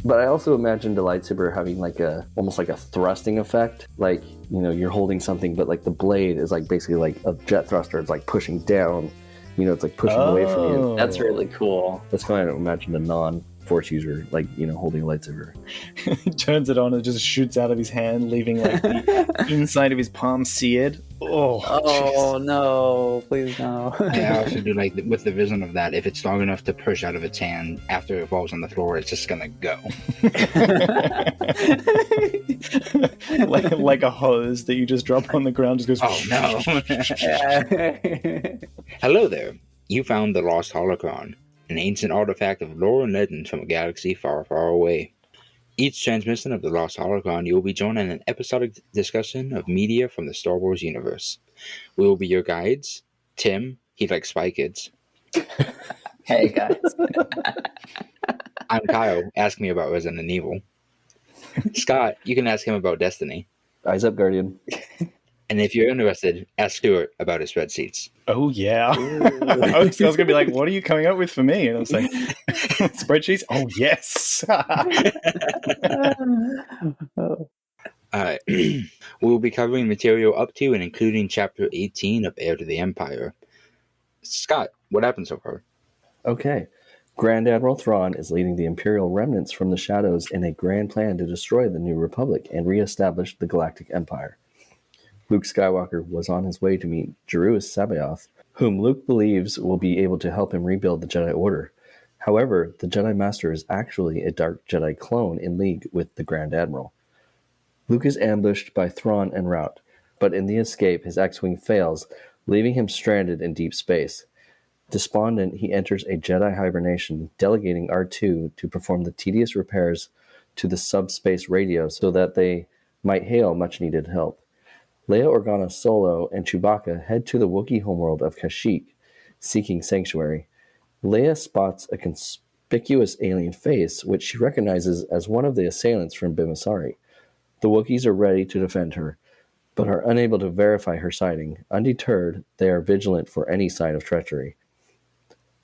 But I also imagined the lightsaber having like almost like a thrusting effect. Like, you're holding something, but like the blade is like basically like a jet thruster. It's like pushing down. It's like pushing away from you. That's really cool. That's how I imagine a non-force user, like, holding a lightsaber. He turns it on and just shoots out of his hand, leaving like the inside of his palm seared. Oh no, please no. I also do like with the vision of that, if it's long enough to push out of its hand after it falls on the floor, it's just gonna go. like a hose that you just drop on the ground, just goes. Oh no. Hello there. You found the lost Holocron, an ancient artifact of lore and legend from a galaxy far, far away. Each transmission of the Lost Holocron, you will be joined in an episodic discussion of media from the Star Wars universe. We will be your guides. Tim, he likes Spy Kids. Hey, guys. I'm Kyle. Ask me about Resident Evil. Scott, you can ask him about Destiny. Eyes up, Guardian. And if you're interested, ask Stuart about his spreadsheets. Oh, yeah. I was going to be like, what are you coming up with for me? And I was like, spreadsheets? Oh, yes. Alright. We will be covering material up to and including Chapter 18 of Heir to the Empire. Scott, what happened so far? Okay. Grand Admiral Thrawn is leading the Imperial remnants from the shadows in a grand plan to destroy the New Republic and re-establish the Galactic Empire. Luke Skywalker was on his way to meet Joruus C'Baoth, whom Luke believes will be able to help him rebuild the Jedi Order. However, the Jedi Master is actually a Dark Jedi clone in league with the Grand Admiral. Luke is ambushed by Thrawn en route, but in the escape, his X-Wing fails, leaving him stranded in deep space. Despondent, he enters a Jedi hibernation, delegating R2 to perform the tedious repairs to the subspace radio so that they might hail much-needed help. Leia, Organa, Solo, and Chewbacca head to the Wookiee homeworld of Kashyyyk, seeking sanctuary. Leia spots a conspicuous alien face, which she recognizes as one of the assailants from Bimmissari. The Wookiees are ready to defend her, but are unable to verify her sighting. Undeterred, they are vigilant for any sign of treachery.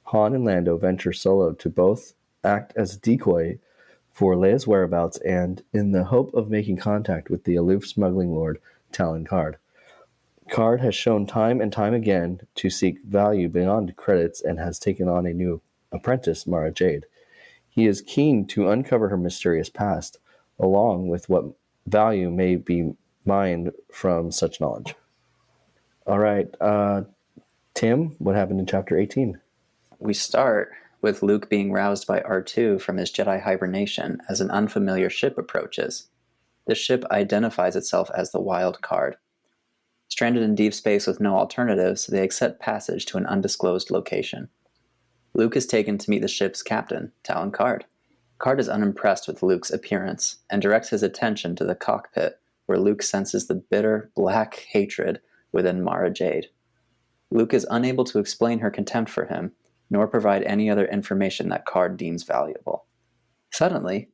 Han and Lando venture solo to both act as a decoy for Leia's whereabouts and in the hope of making contact with the aloof smuggling lord, Talon Karrde. Karrde has shown time and time again to seek value beyond credits and has taken on a new apprentice, Mara Jade. He is keen to uncover her mysterious past, along with what value may be mined from such knowledge. All right, Tim, what happened in Chapter 18? We start with Luke being roused by R2 from his Jedi hibernation as an unfamiliar ship approaches. The ship identifies itself as the Wild Card. Stranded in deep space with no alternatives, they accept passage to an undisclosed location. Luke is taken to meet the ship's captain, Talon Karrde. Karrde is unimpressed with Luke's appearance and directs his attention to the cockpit, where Luke senses the bitter, black hatred within Mara Jade. Luke is unable to explain her contempt for him, nor provide any other information that Karrde deems valuable. Suddenly,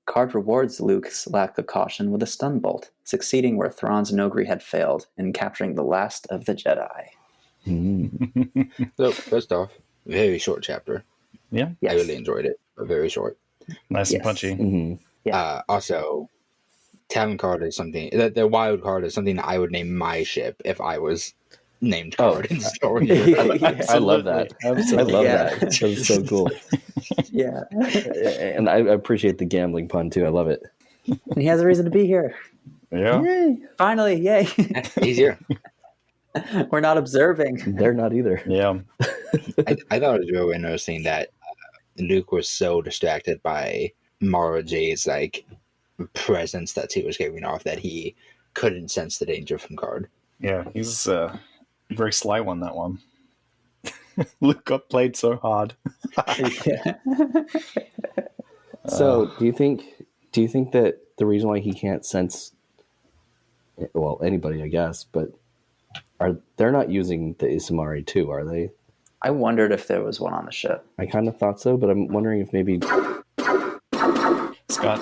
Karrde rewards Luke's lack of caution with a stun bolt, succeeding where Thrawn's Nogri had failed in capturing the last of the Jedi. So, first off, very short chapter. Yeah. Yes. I really enjoyed it, but very short. Nice and punchy. Mm-hmm. Yeah. Also, Talon Karrde is something, the Wild Card is something that I would name my ship if I was named Karrde in Star Wars. I love that. Absolutely. I love Yeah. that. That's so cool. Yeah. And I appreciate the gambling pun, too. I love it. And he has a reason to be here. Yeah. Yay! Finally, yay! Easier. We're not observing. They're not either. Yeah. I thought it was really interesting that Luke was so distracted by Mara Jade's presence that he was giving off that he couldn't sense the danger from Karrde. Yeah. He's a very sly one, that one. Luke got played so hard. So, do you think that the reason why he can't sense, well, anybody, I guess, but they're not using the Isamari too, are they? I wondered if there was one on the ship. I kind of thought so, but I'm wondering if maybe. Scott.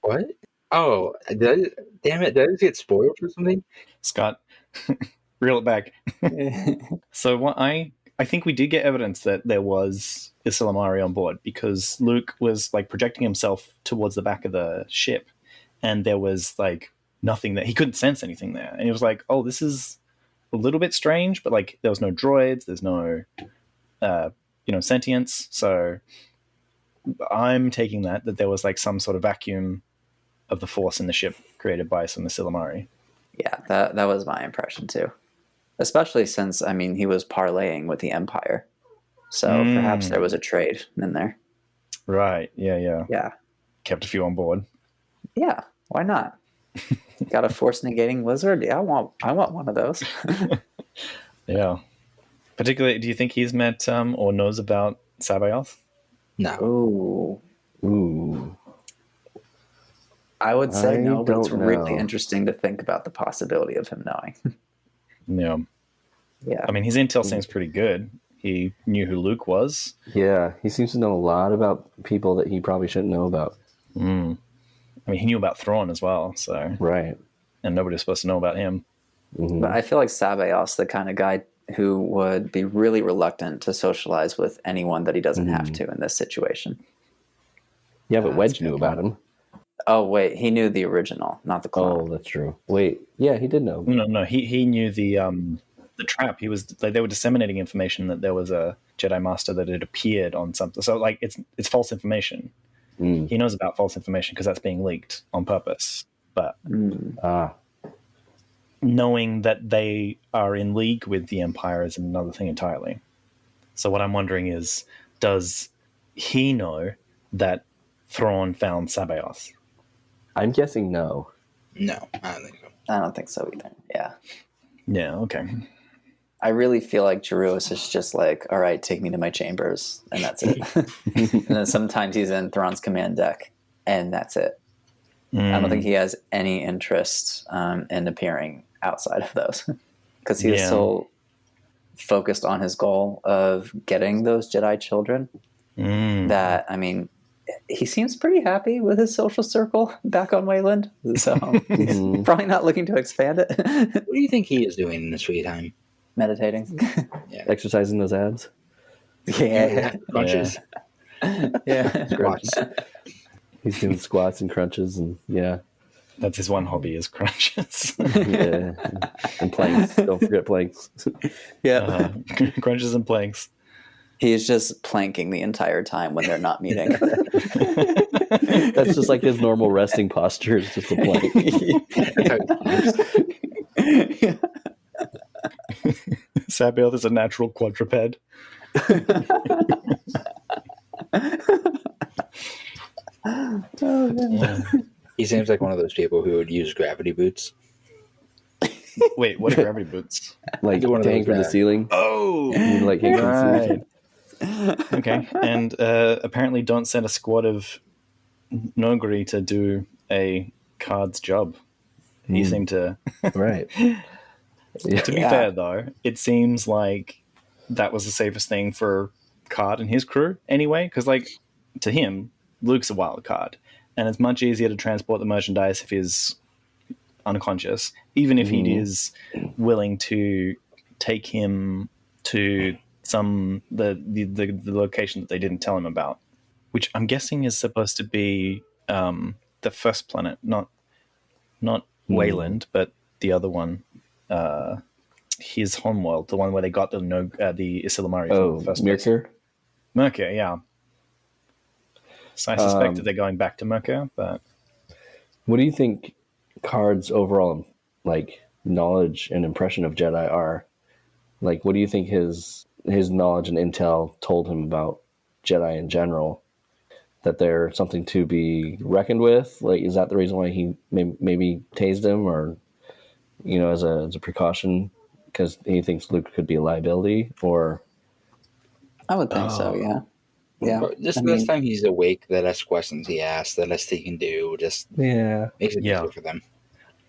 What? Oh, damn it! Did I just get spoiled for something? Scott. Reel it back. So what I I think we did get evidence that there was Isillamari on board, because Luke was like projecting himself towards the back of the ship, and there was like nothing that he couldn't sense anything there, and he was like, "Oh, this is a little bit strange," but like there was no droids, there's no sentience, so I'm taking that there was like some sort of vacuum of the Force in the ship created by some Isillamari. Yeah, that was my impression too. Especially since, I mean, he was parlaying with the Empire. So perhaps there was a trade in there. Right, yeah. Yeah. Kept a few on board. Yeah, why not? Got a Force negating lizard? Yeah, I want one of those. Yeah. Particularly, do you think he's met or knows about C'Baoth? No. Ooh. I would say no, but it's don't really know. interesting to think about the possibility of him knowing. Yeah. Yeah. I mean, his intel seems pretty good. He knew who Luke was. Yeah, he seems to know a lot about people that he probably shouldn't know about. I mean, he knew about Thrawn as well, so... Right. And nobody was supposed to know about him. Mm-hmm. But I feel like C'Baoth's the kind of guy who would be really reluctant to socialize with anyone that he doesn't have to in this situation. Yeah, but Wedge a knew good about point. him. Oh, wait, he knew the original, not the clone. Oh, that's true. Wait, yeah, he did know. No, he knew the trap. He was like, they were disseminating information that there was a Jedi Master that had appeared on something. So like it's false information. He knows about false information because that's being leaked on purpose. But knowing that they are in league with the Empire is another thing entirely. So what I'm wondering is, does he know that Thrawn found C'Baoth? I'm guessing no. No, I don't think so. I don't think so either. Yeah. Yeah, okay. I really feel like Joruus is just like, all right, take me to my chambers, and that's it. And then sometimes he's in Thrawn's command deck, and that's it. I don't think he has any interest in appearing outside of those, because he is so focused on his goal of getting those Jedi children that, I mean, he seems pretty happy with his social circle back on Wayland, so he's probably not looking to expand it. What do you think he is doing in his free time? Meditating. Exercising those abs. Yeah. Crunches. Yeah. Squats. He's doing squats and crunches and That's his one hobby, is crunches. yeah, and planks. Don't forget planks. Yeah. Crunches and planks. He's just planking the entire time when they're not meeting. That's just like his normal resting posture. Is just a plank. C'Baoth is a natural quadruped. He seems like one of those people who would use gravity boots. Wait, what are gravity boots? Like One of to hang those from the there. ceiling. Oh, You like hang from the ceiling. right. Okay, and apparently don't send a squad of Nogri to do a card's job. He seemed to... Right. To be fair, though, it seems like that was the safest thing for Card and his crew anyway, because, like, to him, Luke's a wild card, and it's much easier to transport the merchandise if he's unconscious, even if he is willing to take him to the location that they didn't tell him about, which I'm guessing is supposed to be the first planet, not Wayland, but the other one. His homeworld, the one where they got the Isillamari from the first place. Merkur, yeah. So I suspect that they're going back to Merkur, but... What do you think Card's overall like knowledge and impression of Jedi are? Like, what do you think his knowledge and intel told him about Jedi in general? That they're something to be reckoned with? Like, is that the reason why he maybe tased him, or as a precaution because he thinks Luke could be a liability? Or I would think so, yeah. Yeah. Just the less time he's awake, the less questions he asks, the less he can do. Just makes it easier for them.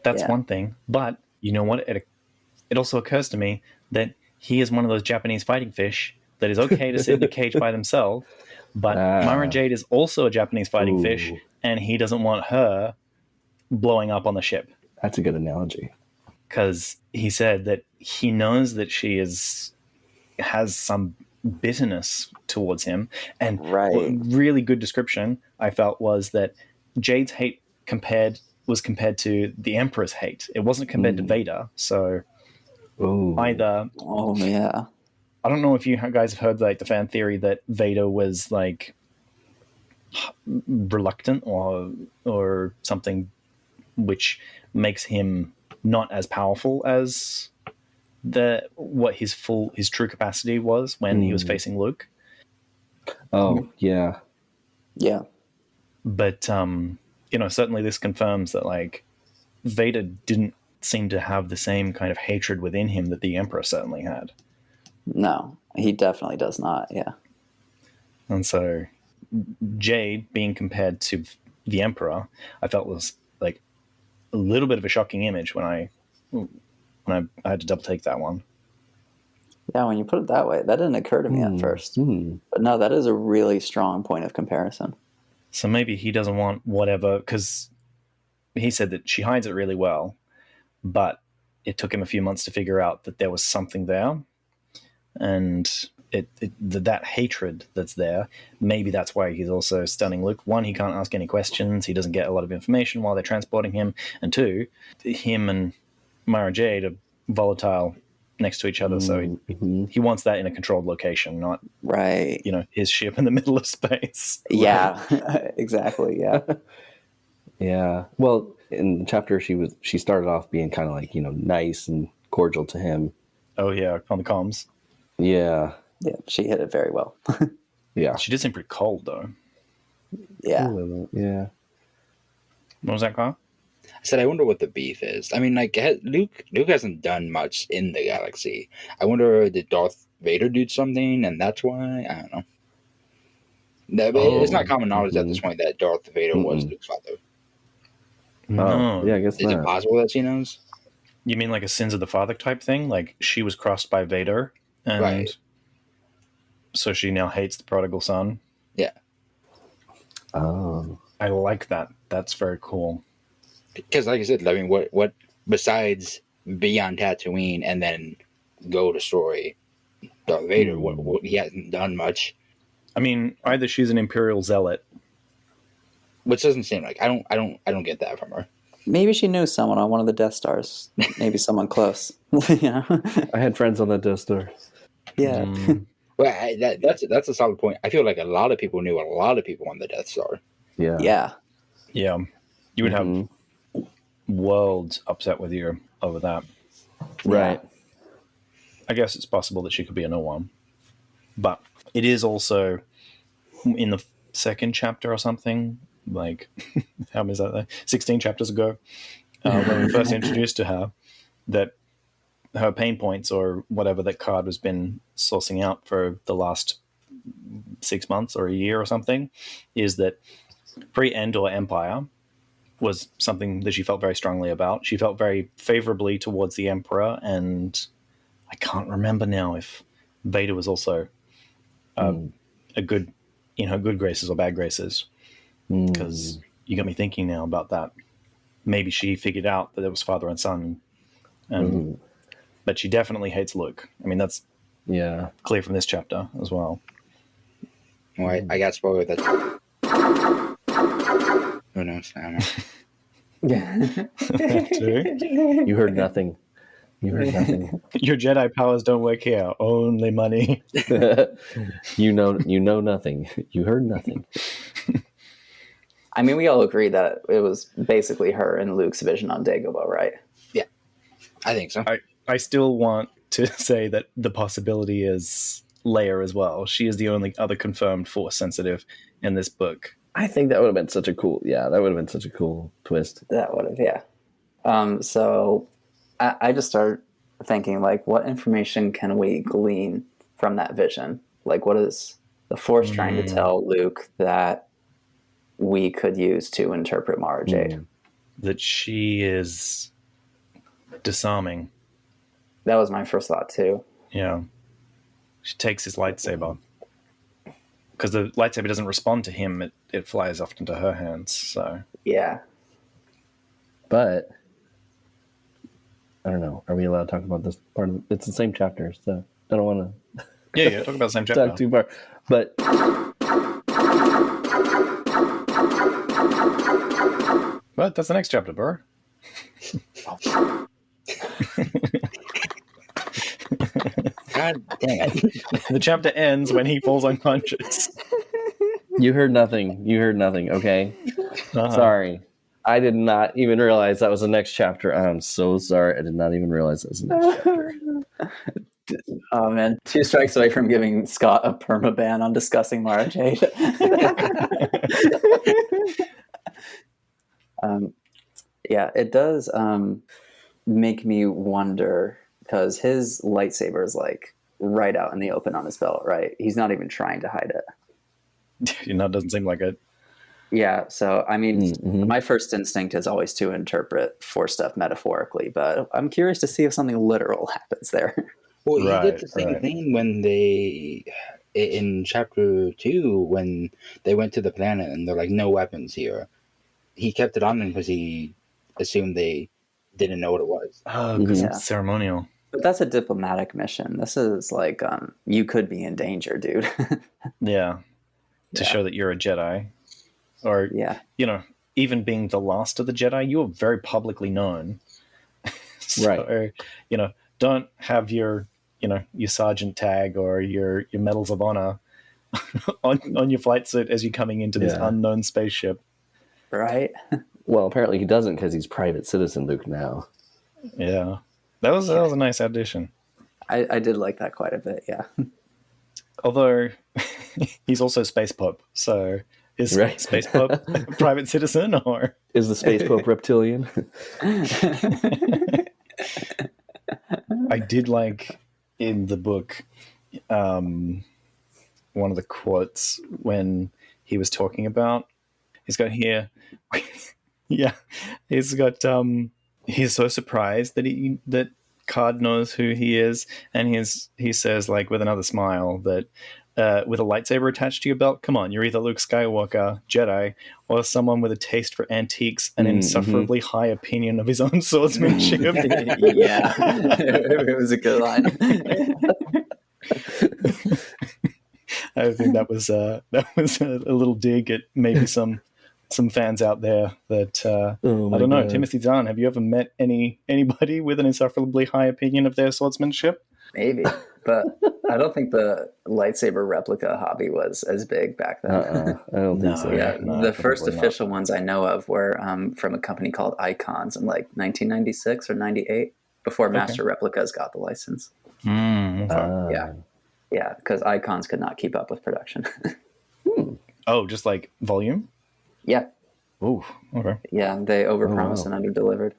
That's one thing. But you know what? It also occurs to me that he is one of those Japanese fighting fish that is okay to sit in a cage by themselves. But Mara Jade is also a Japanese fighting fish, and he doesn't want her blowing up on the ship. That's a good analogy. Because he said that he knows that she is has some bitterness towards him. And Right. really good description I felt was that Jade's hate was compared to the Emperor's hate. It wasn't compared to Vader. So either Oh yeah. I don't know if you guys have heard like the fan theory that Vader was like reluctant or something, which makes him not as powerful as what his true capacity was when he was facing Luke. Oh yeah. But certainly this confirms that like Vader didn't seem to have the same kind of hatred within him that the Emperor certainly had. No, he definitely does not. Yeah. And so Jade being compared to the Emperor, I felt was like a little bit of a shocking image when I had to double take that one. Yeah, when you put it that way, that didn't occur to me at first. But no, that is a really strong point of comparison. So maybe he doesn't want whatever, because he said that she hides it really well, but it took him a few months to figure out that there was something there. And that hatred that's there, maybe that's why he's also stunning Luke. One, he can't ask any questions. He doesn't get a lot of information while they're transporting him. And two, him and Mara Jade are volatile next to each other, so he wants that in a controlled location, not right. His ship in the middle of space. Yeah, exactly. Yeah, yeah. Well, in the chapter, she started off being kind of like nice and cordial to him. Oh yeah, on the comms. Yeah, she hit it very well. Yeah, she did seem pretty cold though. Yeah. Yeah. What was that, Carl? I said, I wonder what the beef is. I mean, like, Luke hasn't done much in the galaxy. I wonder, did Darth Vader do something, and that's why? I don't know. No, but it's not common knowledge at this point that Darth Vader was Luke's father. No. Yeah, I guess Is it possible that she knows? You mean like a sins of the father type thing? Like she was crossed by Vader, and so she now hates the prodigal son? Yeah. Oh. I like that. That's very cool. Because, like I said, I mean, what besides be on Tatooine and then go destroy Darth Vader? What he hasn't done much. I mean, either she's an Imperial zealot, which doesn't seem like I don't get that from her. Maybe she knew someone on one of the Death Stars. Maybe someone close. I had friends on the Death Star. Yeah. Well, that's a solid point. I feel like a lot of people knew a lot of people on the Death Star. Yeah. Yeah. Yeah. You would have worlds upset with you over that. Right. Yeah. I guess it's possible that she could be a no one. But it is also in the second chapter or something, like, how many is that? 16 chapters ago, when we first introduced to her, that her pain points or whatever that Card has been sourcing out for the last 6 months or a year or something, is that pre-Endor Empire was something that she felt very strongly about. She felt very favorably towards the Emperor, and I can't remember now if Vader was also a good, good graces or bad graces, because you got me thinking now about that. Maybe she figured out that it was father and son, but she definitely hates Luke. I mean, that's clear from this chapter as well. Well, I got spoiled with that. Who knows? I don't know. You heard nothing. You heard nothing. Your Jedi powers don't work here. Only money. You know nothing. You heard nothing. I mean, we all agree that it was basically her and Luke's vision on Dagobah, right? Yeah, I think so. I still want to say that the possibility is Leia as well. She is the only other confirmed Force sensitive in this book. I think that would have been such a cool twist. That would have, yeah. So I just started thinking, like, what information can we glean from that vision? Like, what is the Force trying to tell Luke that we could use to interpret Mara Jade? That she is disarming. That was my first thought, too. Yeah. She takes his lightsaber. Because the lightsaber doesn't respond to him, it flies off into her hands. So yeah. But I don't know. Are we allowed to talk about this part of it? It's the same chapter, so I don't want to. Yeah, talk about the same chapter. Talk too far. But But that's the next chapter, bro. God damn it. The chapter ends when he falls unconscious. you heard nothing. Okay. Sorry. I did not even realize that was the next chapter. I'm so sorry. I did not even realize that was the next chapter. Oh man, 2 strikes away from giving Scott a permaban on discussing Mara Jade. Yeah, it does make me wonder, because his lightsaber is like right out in the open on his belt, right? He's not even trying to hide it. It doesn't seem like it. Yeah, so I mean, my first instinct is always to interpret Force stuff metaphorically, but I'm curious to see if something literal happens there. Well, he did the same thing when in chapter 2, when they went to the planet and they're like, no weapons here. He kept it on them because he assumed they didn't know what it was. Oh, because it's ceremonial. But that's a diplomatic mission. This is like, you could be in danger, dude. Yeah. To show that you're a Jedi. Or, even being the last of the Jedi, you are very publicly known. Right. Don't have your sergeant tag or your medals of honor on your flight suit as you're coming into this unknown spaceship. Right? Well, apparently he doesn't, because he's private citizen Luke now. Yeah. That was a nice addition. I did like that quite a bit, yeah. Although he's also Space Pope, so is Space Pope a private citizen, or is the Space Pope reptilian? I did like in the book one of the quotes when he was talking about, he's got here, he's got he's so surprised that Card knows who he is, and he says, like, with another smile, that with a lightsaber attached to your belt, come on, you're either Luke Skywalker, Jedi, or someone with a taste for antiques and insufferably high opinion of his own swordsmanship. Yeah, it was a good line. I think that was a little dig at maybe some fans out there that I don't know. Timothy Zahn, have you ever met anybody with an insufferably high opinion of their swordsmanship? Maybe, but I don't think the lightsaber replica hobby was as big back then. I don't think so. Yeah, the first official ones I know of were from a company called Icons in like 1996 or 98, before Master Replicas got the license. Yeah, because Icons could not keep up with production. Oh, just like volume? Yeah. Oh, okay. Yeah, they overpromised and underdelivered.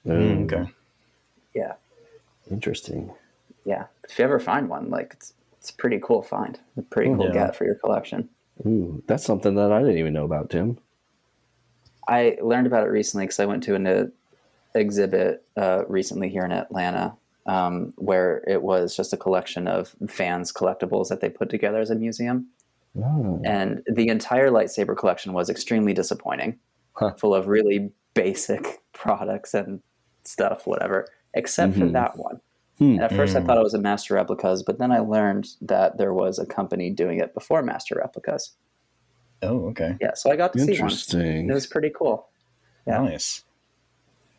Okay. Yeah. Interesting. Yeah. If you ever find one, like, it's a pretty cool find. A pretty cool get for your collection. Ooh, that's something that I didn't even know about, Tim. I learned about it recently because I went to an exhibit recently here in Atlanta, where it was just a collection of fans' collectibles that they put together as a museum. Oh. And the entire lightsaber collection was extremely disappointing, full of really basic products and stuff, whatever, except for that one. And at first I thought it was a Master Replicas, but then I learned that there was a company doing it before Master Replicas. Oh, okay. Yeah, so I got to see one. Interesting. It was pretty cool. Yeah. Nice.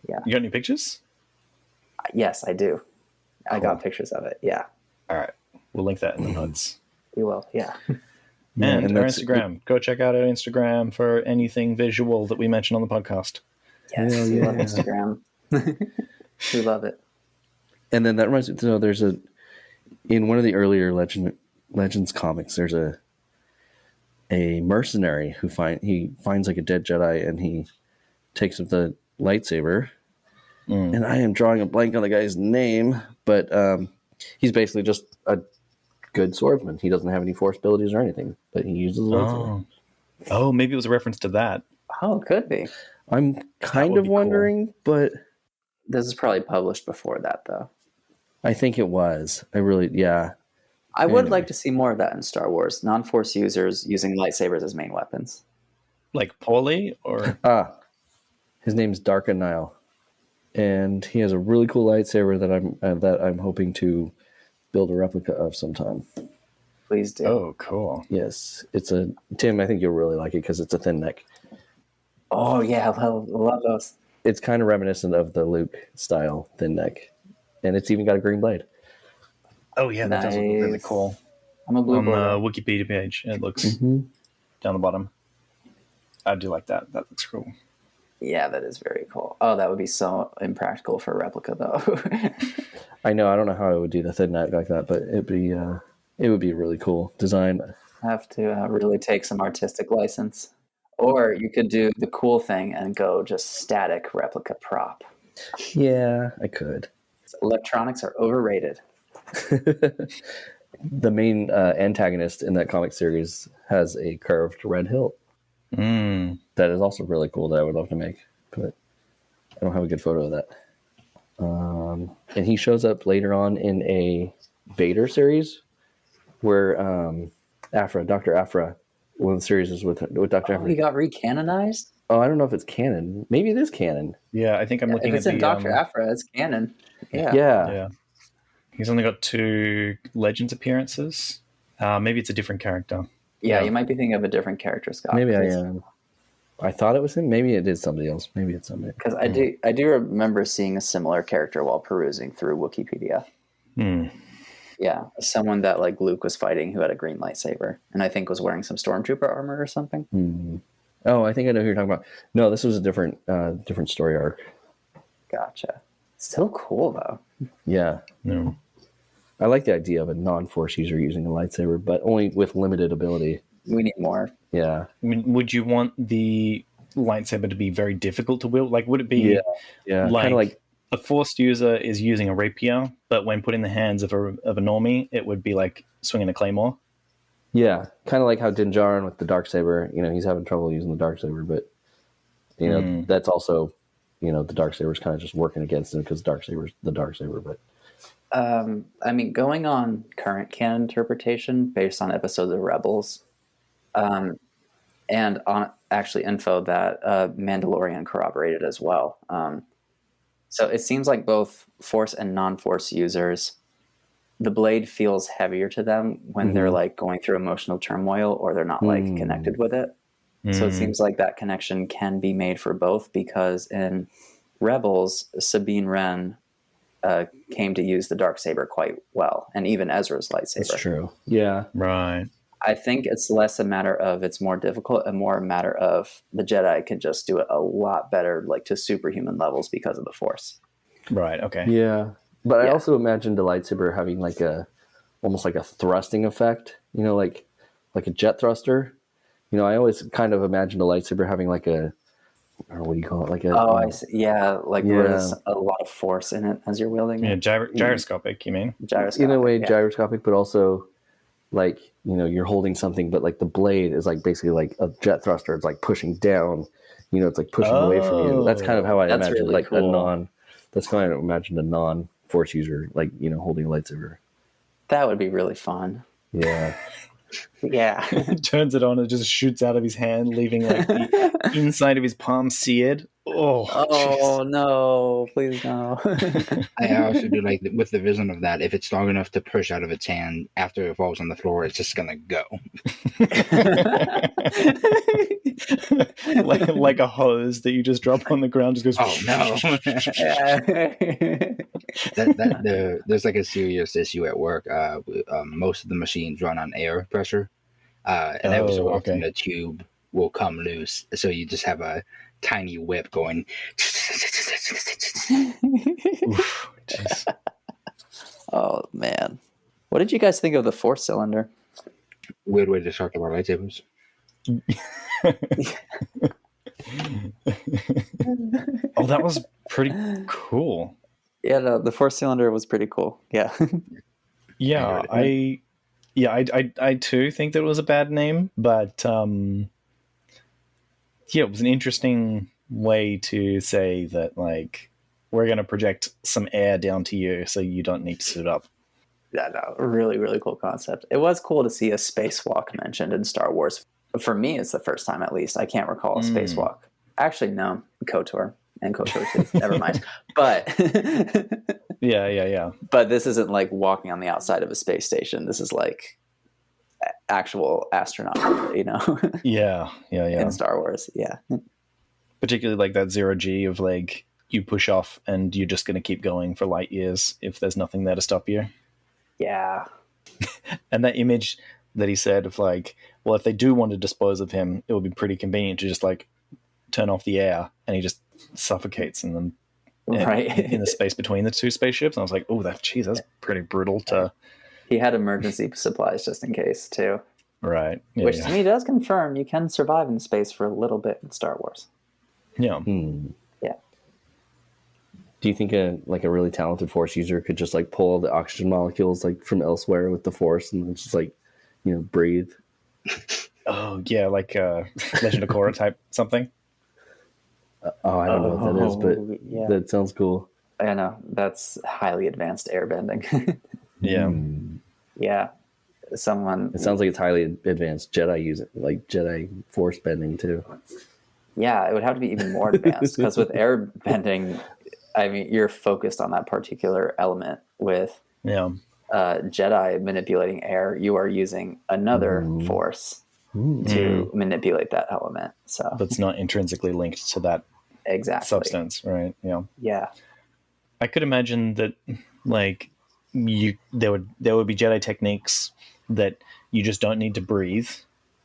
Yeah. You got any pictures? Yes, I do. Cool. I got pictures of it. Yeah. All right. We'll link that in the notes. We will. Yeah. And our Instagram. Go check out our Instagram for anything visual that we mention on the podcast. Yes, we love Instagram. We love it. And then that reminds me, so there's in one of the earlier Legends comics, there's a mercenary who finds like a dead Jedi, and he takes up the lightsaber. And I am drawing a blank on the guy's name, but he's basically just a good swordsman. He doesn't have any force abilities or anything, but he uses a lightsaber. Oh, maybe it was a reference to that. Oh, could be. I'm kind of wondering, but this is probably published before that, though. I think it was. I would like to see more of that in Star Wars. Non-force users using lightsabers as main weapons. Like poorly, or his name's Dark Admiral, and he has a really cool lightsaber that I'm hoping to build a replica of sometime. Please do. Oh, cool. Yes, Tim. I think you'll really like it because it's a thin neck. Oh yeah, I love those. It's kind of reminiscent of the Luke style thin neck, and it's even got a green blade. Oh yeah, that does look really cool. I'm a blue on boy. the Wikipedia page. It looks down the bottom. I do like that. That looks cool. Yeah, that is very cool. Oh, that would be so impractical for a replica, though. I know. I don't know how I would do the thin neck like that, but it would be a really cool design. Have to really take some artistic license. Or you could do the cool thing and go just static replica prop. Yeah, I could. Electronics are overrated. The main antagonist in that comic series has a curved red hilt. That is also really cool that I would love to make, but I don't have a good photo of that. And he shows up later on in a Vader series where Dr. Aphra, one of the series is with Dr. Aphra. He got recanonized? Oh, I don't know if it's canon. Maybe it is canon. Yeah, I think I'm looking at the... If it's in Dr. Aphra, it's canon. Yeah. He's only got 2 Legends appearances. Maybe it's a different character. Yeah, you might be thinking of a different character, Scott. Maybe I am. I thought it was him. Maybe it is somebody else. Maybe it's somebody. Because I do remember seeing a similar character while perusing through Wikipedia. Yeah, someone that like Luke was fighting who had a green lightsaber, and I think was wearing some stormtrooper armor or something. Oh, I think I know who you're talking about. No, this was a different story arc. Gotcha. Still cool though. Yeah. No. I like the idea of a non-force user using a lightsaber, but only with limited ability. We need more. Yeah. I mean, would you want the lightsaber to be very difficult to wield? Like, would it be kind of like a forced user is using a rapier, but when put in the hands of a normie, it would be like swinging a claymore? Yeah, kind of like how Din Djarin with the Darksaber, he's having trouble using the Darksaber, but, that's also, the Darksaber's kind of just working against him because Darksaber's the Darksaber, but... I mean, going on current canon interpretation based on episodes of Rebels, and on actually info that Mandalorian corroborated as well. So it seems like both Force and non-Force users, the blade feels heavier to them when they're like going through emotional turmoil or they're not like connected with it. So it seems like that connection can be made for both because in Rebels, Sabine Wren came to use the Darksaber quite well, and even Ezra's lightsaber. That's true. Yeah. Right. I think it's less a matter of it's more difficult and more a matter of the Jedi can just do it a lot better, like to superhuman levels because of the Force. Right. Okay. Yeah. But I also imagined the lightsaber having like almost like a thrusting effect, like a jet thruster. I always kind of imagined a lightsaber having like a, or what do you call it? Like a I see. Yeah, there's a lot of force in it as you're wielding it. Yeah, gyroscopic, you mean? Gyroscopic. In a way, gyroscopic, but also like, you're holding something, but like the blade is like basically like a jet thruster. It's like pushing down, it's like pushing away from you. That's kind of how I imagined really like cool. That's how I imagined a non-force user, like, holding a lightsaber. That would be really fun. Yeah. Yeah. Turns it on, it just shoots out of his hand, leaving like the inside of his palm seared. Oh no, please no. I also do like with the vision of that, if it's strong enough to push out of its hand after it falls on the floor, it's just gonna go. like a hose that you just drop on the ground, just goes. Oh no! There's like a serious issue at work. Most of the machines run on air pressure, and every so often the tube will come loose. So you just have a tiny whip going. Oof, oh man, what did you guys think of the Force cylinder? Weird way to talk about lightsabers. Oh, that was pretty cool. Yeah, no, the Force cylinder was pretty cool. Yeah. Yeah, I too think that it was a bad name, but it was an interesting way to say that, like, we're going to project some air down to you so you don't need to suit up. Yeah, no, really, really cool concept. It was cool to see a spacewalk mentioned in Star Wars. For me, it's the first time, at least. I can't recall a spacewalk. Actually, no, KOTOR and KOTOR 2. Never mind. But yeah. But this isn't like walking on the outside of a space station. This is like actual astronaut, Yeah. in Star Wars. Yeah. Particularly like that 0G of like you push off and you're just going to keep going for light years if there's nothing there to stop you. Yeah. And that image that he said of like, well, if they do want to dispose of him, it would be pretty convenient to just like turn off the air and he just suffocates in them. Right. In the space between the two spaceships. And I was like, oh, that's pretty brutal to... He had emergency supplies just in case, too. Right. Yeah, Which to me does confirm you can survive in space for a little bit in Star Wars. Yeah. Yeah. Do you think a really talented Force user could just like pull the oxygen molecules like from elsewhere with the Force and just like, breathe? Oh, yeah, like Legend of Korra type something? I don't know what that is, but that sounds cool. I know. That's highly advanced airbending. Yeah. Yeah. It sounds like it's highly advanced Jedi Force bending too. Yeah, it would have to be even more advanced because with airbending, I mean, you're focused on that particular element. With Jedi manipulating air, you are using another Force to manipulate that element. So that's not intrinsically linked to that substance, right? Yeah. Yeah. I could imagine that like there would be Jedi techniques that you just don't need to breathe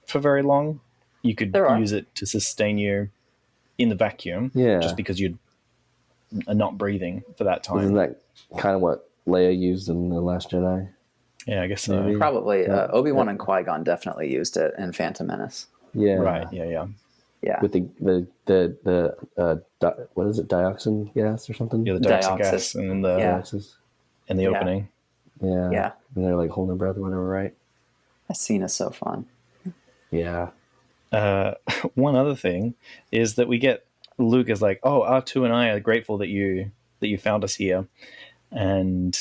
for very long. You could use it to sustain you in the vacuum, just because you are not breathing for that time. Isn't that kind of what Leia used in The Last Jedi? Yeah, I guess so. Maybe. Probably. Obi-Wan and Qui-Gon definitely used it in Phantom Menace. Yeah. Right. Yeah. With the what is it, dioxin gas or something? Yeah, the dioxin gas and then the opening. Yeah. And they're like holding their breath or whatever, right? That scene is so fun. Yeah. One other thing is that we get Luke is like, oh, R2 and I are grateful that you found us here, and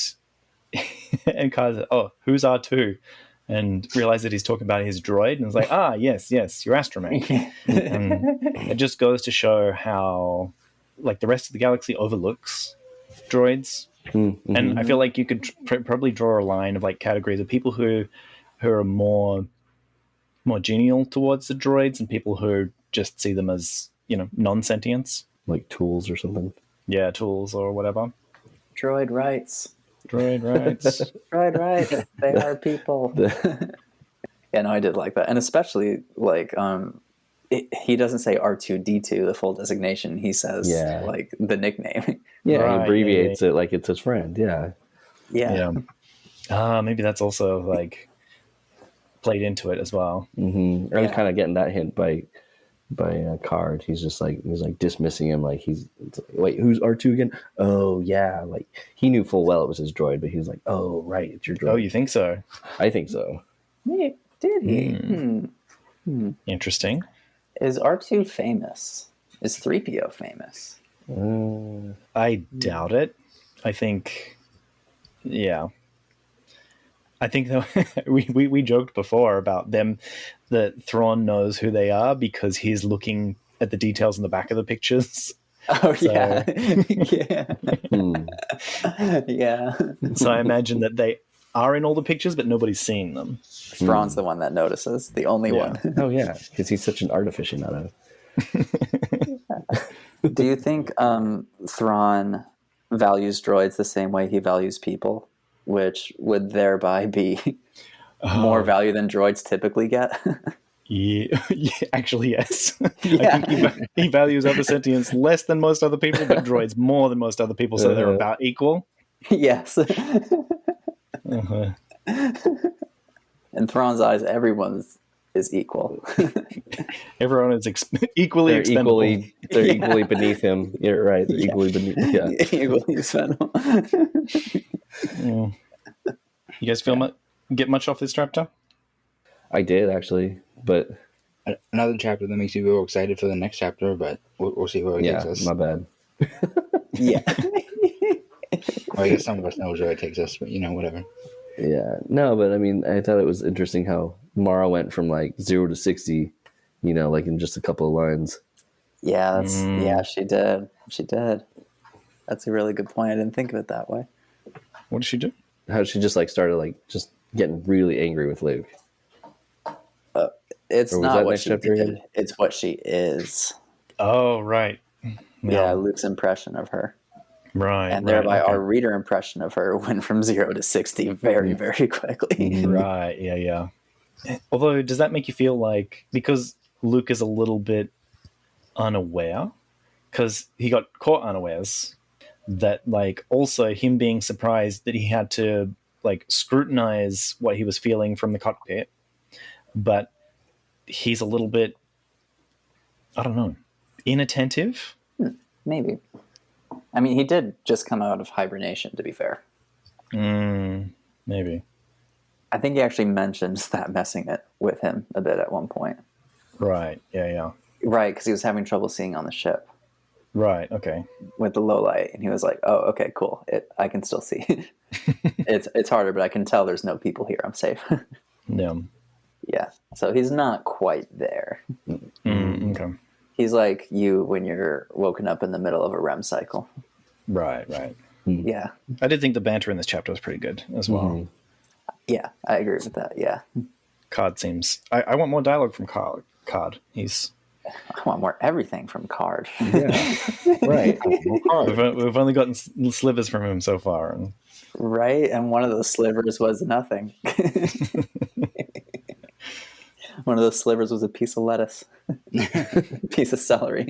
Kai's like, oh, who's R2? And realize that he's talking about his droid, and it's like, yes, your astromech. And it just goes to show how, like, the rest of the galaxy overlooks droids. Mm-hmm. And I feel like you could probably draw a line of like categories of people who are more genial towards the droids, and people who just see them as non-sentients, like tools or something. Yeah, tools or whatever. Droid rights. Droid rights. They are people. Yeah, no, I did like that. And especially, like, he doesn't say R2-D2, the full designation. He says, like, the nickname. Yeah, he abbreviates it like it's his friend. Yeah. Maybe that's also, like, played into it as well. Mm-hmm. I was kind of getting that hint by Card. He's dismissing him, like wait, who's R2 again? Oh yeah, like he knew full well it was his droid, but he was like, oh right, it's your droid. Oh, you think so? I think so. Did he? Interesting. Is R2 famous? Is 3PO famous? I doubt it. I think that we joked before about them, that Thrawn knows who they are because he's looking at the details in the back of the pictures. Oh, yeah. Yeah. So I imagine that they are in all the pictures, but nobody's seeing them. Thrawn's the one that notices, the only one. Oh, yeah, because he's such an art aficionado. Do you think Thrawn values droids the same way he values people, which would thereby be more value than droids typically get? Yeah, actually, yes. I think he values other sentients less than most other people, but droids more than most other people, so they're about equal. Yes. In Thrawn's eyes, everyone is equal. Everyone is equally expendable. They're equally beneath him. You're right. They're equally beneath. Yeah. Equally expendable. You guys get much off this chapter? I did, actually, but another chapter that makes you real excited for the next chapter, but we'll see where it takes us. My bad. Yeah. Well, I guess some of us know where it takes us, but whatever. Yeah, no, but I mean, I thought it was interesting how Mara went from like 0 to 60, like in just a couple of lines. Yeah, she did. She did. That's a really good point. I didn't think of it that way. What did she do? How she just like started like just getting really angry with Luke. It's Or was not that what next she chapter did. again? It's what she is. Oh, right. Yeah, Luke's impression of her. Right. And thereby okay. our reader impression of her went from 0 to 60 very, very quickly. Right, yeah. Although, does that make you feel like, because Luke is a little bit unaware, because he got caught unawares, that, like, also him being surprised that he had to, like, scrutinize what he was feeling from the cockpit, but he's a little bit, I don't know, inattentive? Maybe. I mean, he did just come out of hibernation, to be fair. Maybe. I think he actually mentions that messing it with him a bit at one point. Right, yeah. Right, because he was having trouble seeing on the ship. Right, okay. With the low light, and he was like, "Oh, okay, cool. I can still see. It's harder, but I can tell there's no people here. I'm safe." Yeah. Yeah. So he's not quite there. Okay. He's like you when you're woken up in the middle of a REM cycle. Right. Yeah. I did think the banter in this chapter was pretty good as well. Yeah, I agree with that. Yeah. Card seems... I want more dialogue from Card. He's... I want more everything from Card. Yeah, right. We've only gotten slivers from him so far. And... Right? And one of those slivers was nothing. One of those slivers was a piece of lettuce. Piece of celery.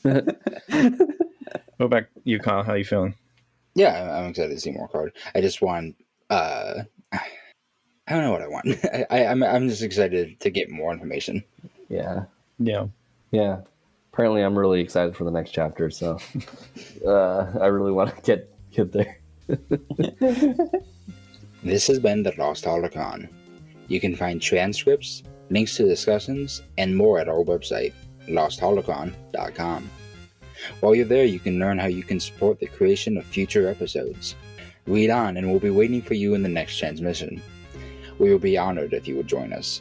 What about you, Kyle? How are you feeling? Yeah, I'm excited to see more Card. I just want... I don't know what I want. I'm just excited to get more information. Yeah. Yeah. Apparently, I'm really excited for the next chapter, so I really want to get there. This has been the Lost Holocron. You can find transcripts, links to discussions, and more at our website, lostholocron.com. While you're there, you can learn how you can support the creation of future episodes. Read on, and we'll be waiting for you in the next transmission. We will be honored if you would join us.